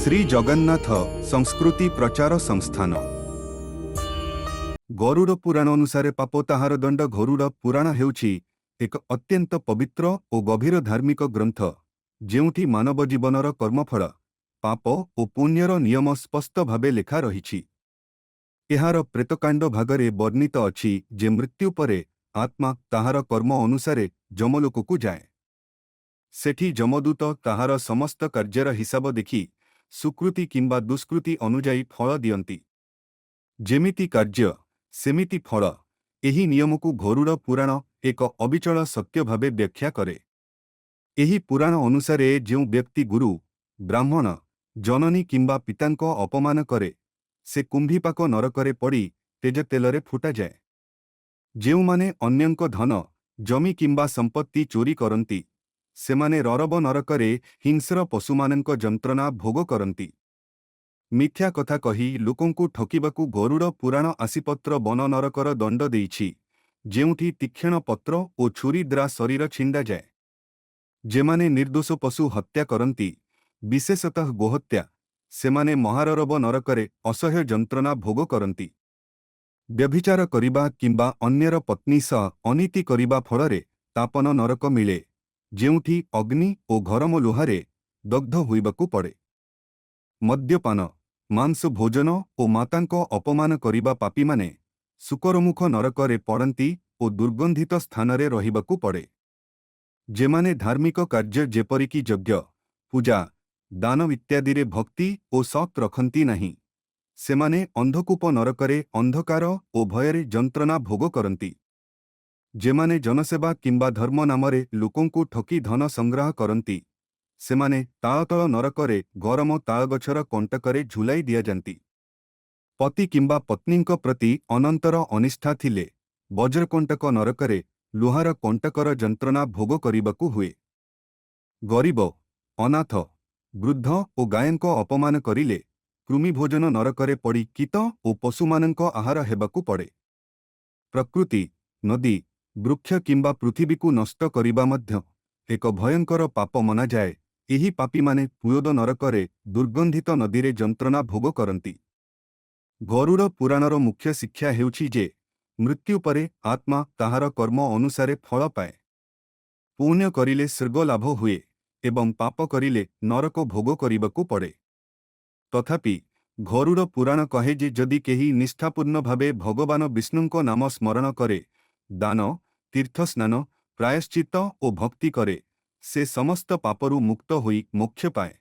श्री जगन्नाथ संस्कृति प्रचार संस्थान गरुड़ पुराण अनुसारे पाप ताहार दंड। गरुड़ पुराण हेउछि एक अत्यंत पवित्र और गभीर धार्मिक ग्रंथ जेउठी मानव जीवनर कर्मफल पाप और पुण्यर नियम स्पष्ट भावे लेखा रहिछि। एहार प्रेतकांड भागरे वर्णित अछि जे मृत्यु परे आत्मा ताहार कर्म अनुसारे जमलोककु जाए। सेठी जमदूत ताहार समस्त कार्यर हिसाब देखि सुकृति किंबा दुष्कृति अनुजाई फल दियंती। जेमिति कार्य सेमिति फल, एही नियमकु गरुड़ पुराण एक अविचल सत्य भावे व्याख्या करे। एही पुराण अनुसारे जेउ व्यक्ति गुरु, ब्राह्मण, जननी किंबा पितांको अपमान करे से कुंभीपाक नरकरे पड़ी तेज तेलरे फुटा जाए। जेउमाने अन्यंको धन, जमी किंबा संपत्ति चोरी करंती सेमाने ररब नरकरे हिंस्र पशुमानंको जंत्रणा भोग करंती। मिथ्या कथा कही लोकंकु ठकिबाकु गरुड़ पुराण आसीपत्र वन नरकर दंड देइछि, जेउठी तीक्ष्ण पत्र और छुरी द्वारा शरीर छिंडा जाए। जेमाने निर्दोष पशु हत्या करंती, विशेषतः गोहत्या, सेमाने महाररब नरकरे असह्य जंत्रणा भोग करंती। व्यभिचार करिबा किंबा अन्यर पत्नी सह अनीति करिबा फलरे तापन नरक मिले, जेउठी अग्नि और गरम लुहारे दग्ध होइबाकु पड़े। मद्यपान, मांस भोजन और मातांको अपमान करिबा पापी माने सुकरमुख नरकरे पड़ंती और दुर्गंधित स्थानरे रहिबाकु पड़े। जेमाने धार्मिक कार्य जेपरिकी यज्ञ, पूजा, दान इत्यादि भक्ति और सत् रखंती नहीं, सेमाने अंधकूप नरकरे अंधकार और भयरे जंत्रणा भोग करंती। जेमाने जनसेवा किंबा धर्म नामरे लोकंकु ठकी धन संग्रह करंती, सेमाने ताळतळ नरकरे गरम ताळगछर कंटकरे झुलाई दिया जांती। पति किंबा पत्नींक प्रति अनंतर अनिष्ठा थिले वज्रकंटक नरकरे लुहार कंटकर जंत्रणा भोग करिबाकु हुए। गरीब, अनाथ, वृद्ध और गायंको अपमान करिले कृमिभोजन नरकरे पड़ी कीट और पशुमानंको आहार हेबाकु पड़े। प्रकृति, नदी, वृक्ष किंबा पृथिवीकु नष्ट करिबा मध्य एक भयंकर पाप मना जाए। एही पापी माने पुयोद नरकरे दुर्गंधित नदीरे जंत्रणा भोग करंती। गरुड़ पुराणर मुख्य शिक्षा हेउछि जे मृत्यु परे आत्मा ताहार कर्म अनुसारे फल पाए। पुण्य करिले स्वर्ग लाभ हुए एवं पाप करिले नरक भोग करिबाकु पड़े। तथापि गरुड़ पुराण कहे जे जदि केही निष्ठापूर्ण भावे भगवान विष्णुंको नाम स्मरण करे, दान, तीर्थस्नान, प्रायश्चित्त और भक्ति करे, से समस्त पापरु मुक्त होई मोक्ष पाए।